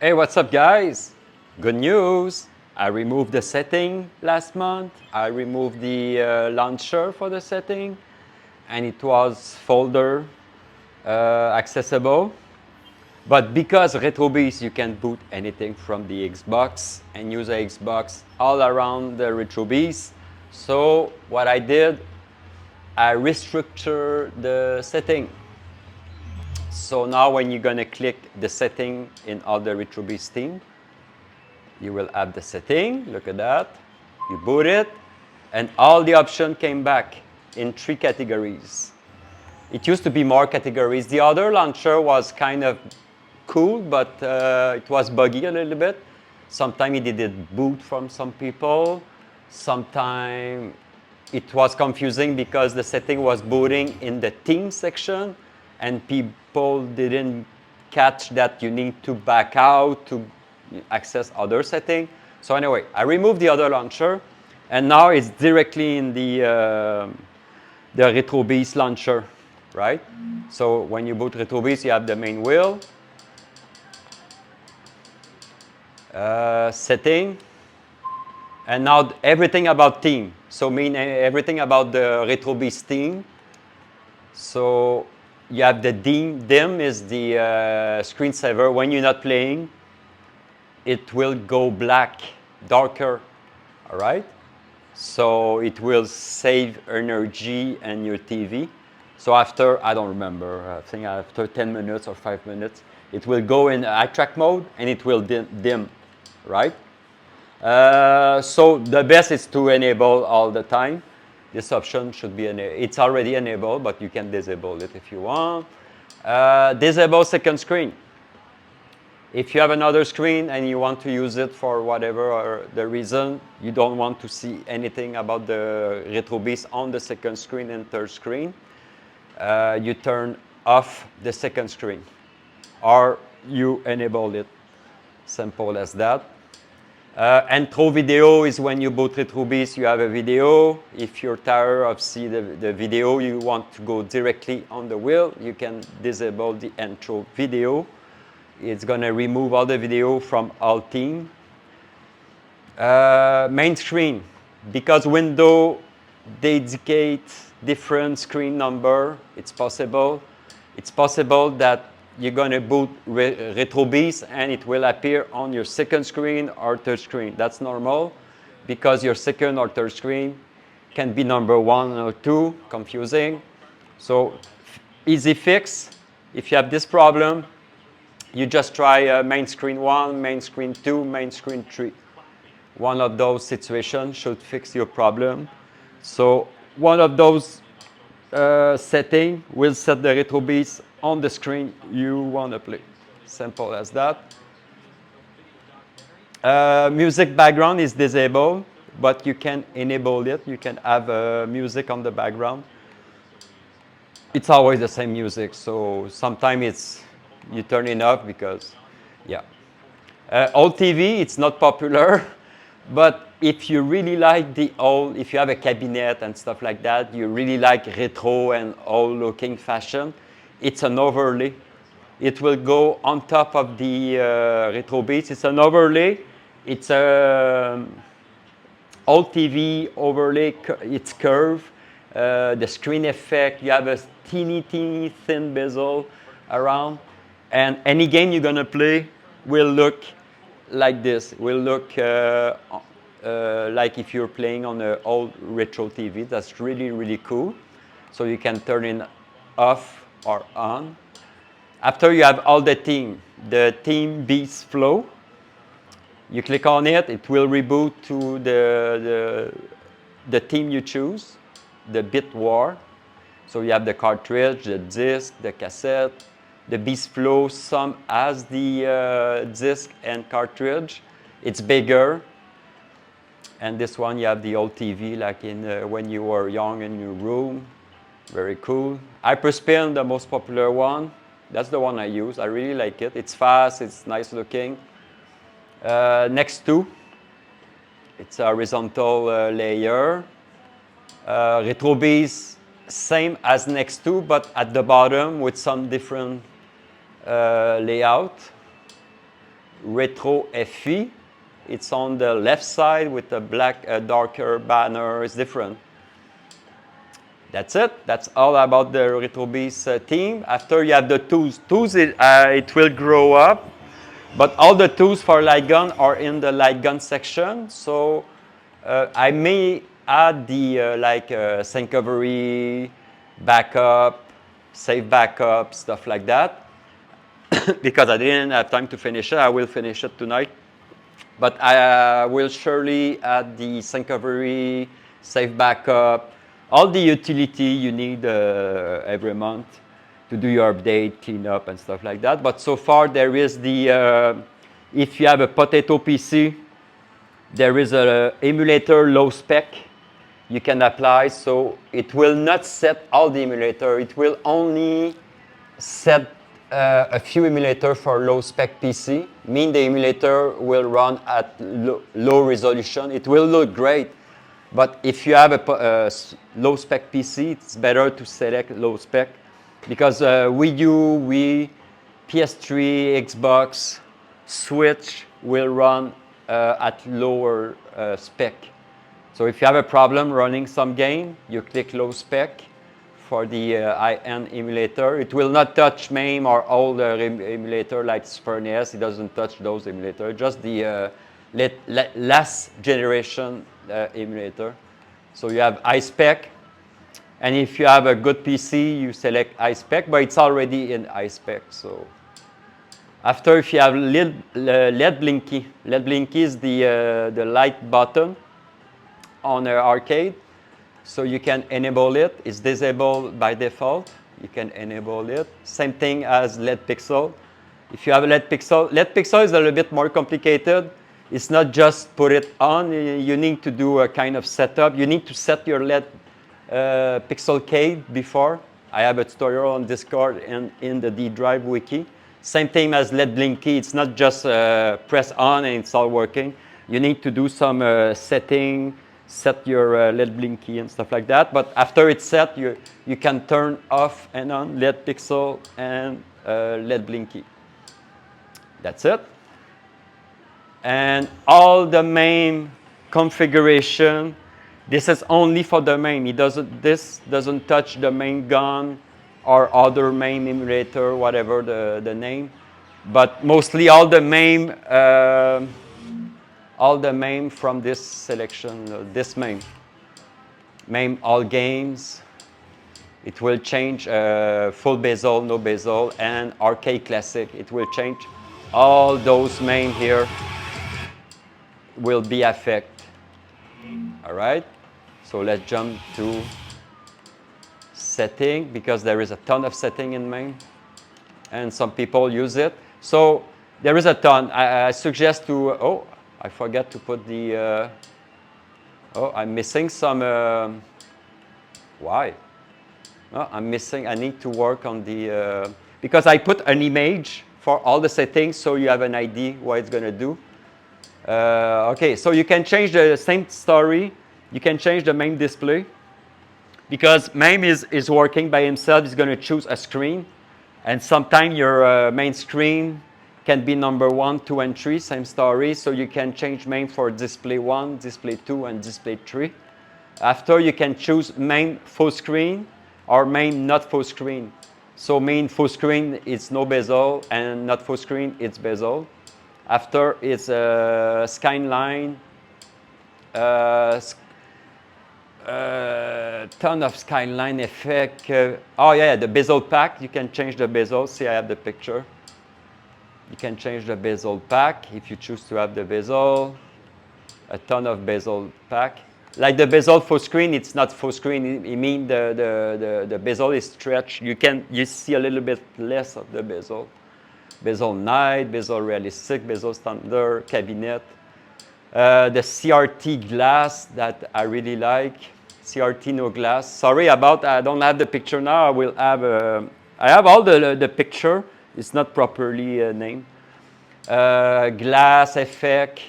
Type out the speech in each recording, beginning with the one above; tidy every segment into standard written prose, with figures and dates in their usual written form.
Hey, what's up, guys? Good news. I removed the setting last month. I removed the launcher for the setting, and it was folder accessible. But because RetroBeast, you can boot anything from the Xbox and use a Xbox all around the RetroBeast. So what I did, I restructured the setting. So now when you're gonna click the setting in other RetroBeast team, you will have the setting, look at that. You boot it, and all the options came back in 3 categories. It used to be more categories. The other launcher was kind of cool, but it was buggy a little bit. Sometimes it didn't boot from some people. Sometimes it was confusing because the setting was booting in the team section, and people didn't catch that you need to back out to access other settings. So anyway, I removed the other launcher, and now it's directly in the RetroBeast launcher, right? So when you boot RetroBeast, you have the main wheel, setting, and now everything about team. So mean everything about the RetroBeast team. So you have the dim is the screensaver. When you're not playing, it will go black, darker, all right? So it will save energy and your TV. So after, I don't remember, I think after 10 minutes or 5 minutes, it will go in eye track mode and it will dim, right? So the best is to enable all the time. This option should be, it's already enabled, but you can disable it if you want. Disable second screen. If you have another screen and you want to use it for whatever or the reason, you don't want to see anything about the RetroBeast on the second screen and third screen, you turn off the second screen or you enable it. Simple as that. Intro video is when you boot RetroBeast, you have a video. If you're tired of seeing the video, you want to go directly on the wheel, you can disable the intro video. It's going to remove all the video from all team. Main screen, because Windows dedicate different screen number, it's possible. It's possible that you're going to boot RetroBeast and it will appear on your second screen or third screen. That's normal because your second or third screen can be number 1 or 2, confusing. So easy fix. If you have this problem, you just try main screen 1, main screen 2, main screen 3. One of those situations should fix your problem. So one of those settings will set the RetroBeast on the screen you want to play. Simple as that. Music background is disabled, but you can enable it. You can have music on the background. It's always the same music, so sometimes you turn it off because, yeah. Old TV, it's not popular, but if you really like the old, if you have a cabinet and stuff like that, you really like retro and old-looking fashion, it's an overlay. It will go on top of the RetroBeast. It's an overlay. It's a old TV overlay. It's curved. The screen effect. You have a teeny thin bezel around. And any game you're going to play will look like this. Will look like if you're playing on an old retro TV. That's really, really cool. So you can turn it off or on. After you have all the team Beast flow. You click on it, it will reboot to the team you choose, the bit war. So you have the cartridge, the disc, the cassette. The Beast Flow, some has the disc and cartridge. It's bigger. And this one, you have the old TV, like in when you were young in your room. Very cool. Hyperspin, the most popular one. That's the one I use. I really like it. It's fast, it's nice looking. Next two, it's a horizontal layer. RetroBeast, same as next two, but at the bottom with some different layout. Retro FE. It's on the left side with the black, darker banner. It's different. That's it. That's all about the RetroBeast theme. After you have the tools. Tools, it will grow up. But all the tools for light gun are in the light gun section. So I may add the syncovery, backup, save backup, stuff like that. Because I didn't have time to finish it. I will finish it tonight. But I will surely add the syncovery, save backup, all the utility you need every month to do your update, clean up, and stuff like that. But so far, there is the, if you have a potato PC, there is an emulator low spec you can apply. So it will not set all the emulator. It will only set a few emulator for low spec PC. Mean the emulator will run at low resolution. It will look great. But if you have a low spec PC, it's better to select low spec. Because Wii U, Wii, PS3, Xbox, Switch will run at lower spec. So if you have a problem running some game, you click low spec for the high-end emulator. It will not touch Mame or all the emulator like Super NES. It doesn't touch those emulators, just the last generation emulator. So you have high spec. And if you have a good PC, you select high spec, but it's already in high spec. So after, if you have LED blinky, LED blinky is the light button on an arcade. So you can enable it. It's disabled by default. You can enable it. Same thing as LED pixel. If you have a LED pixel is a little bit more complicated. It's not just put it on. You need to do a kind of setup. You need to set your LED pixelcade before. I have a tutorial on Discord and in the D Drive wiki. Same thing as LED blinky. It's not just press on and it's all working. You need to do some setting, set your LED blinky and stuff like that. But after it's set, you can turn off and on LED pixel and LED blinky. That's it. And all the main configuration, this is only for the Mame. This doesn't touch the main gun or other Mame emulator, whatever the name. But mostly all the Mame from this selection, this Mame. Mame all games. It will change full bezel, no bezel, and arcade classic. It will change all those Mame here will be affected. All right, so let's jump to setting, because there is a ton of setting in Mame and some people use it. So there is a ton. I suggest to, oh, I forgot to put the, oh, I'm missing some, why? Oh, I'm missing, I need to work on the, because I put an image for all the settings so you have an idea what it's going to do. Okay, so you can change the same story. You can change the main display. Because Mame is working by himself, he's going to choose a screen. And sometimes your main screen can be number 1, 2, and 3, same story. So you can change Mame for display 1, display 2, and display 3. After, you can choose Mame full screen or Mame not full screen. So Mame full screen, it's no bezel, and not full screen, it's bezel. After, it's a skyline, ton of skyline effect. Oh yeah, the bezel pack, you can change the bezel. See, I have the picture. You can change the bezel pack if you choose to have the bezel. A ton of bezel pack. Like the bezel full screen, it's not full screen. It means the bezel is stretched. You see a little bit less of the bezel. Bezel night, bezel realistic, bezel standard, cabinet. The CRT glass that I really like. CRT no glass. Sorry about, I don't have the picture now. I will have, I have all the picture. It's not properly named. Glass effect.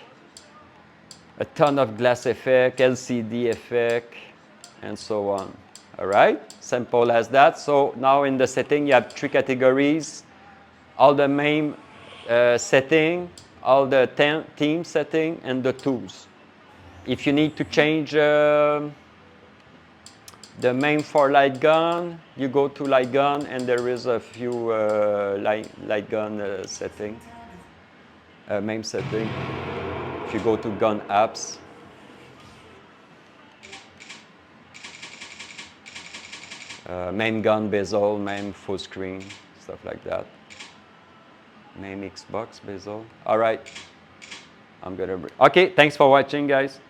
A ton of glass effect, LCD effect, and so on. All right, simple as that. So now in the setting, you have 3 categories. All the main setting, all the theme setting and the tools. If you need to change the Mame for light gun, you go to light gun and there is a few light gun setting, Mame setting. If you go to gun apps, Mame gun bezel, Mame full screen, stuff like that. Mame Xbox bezel. All right, I'm gonna. Okay, thanks for watching, guys.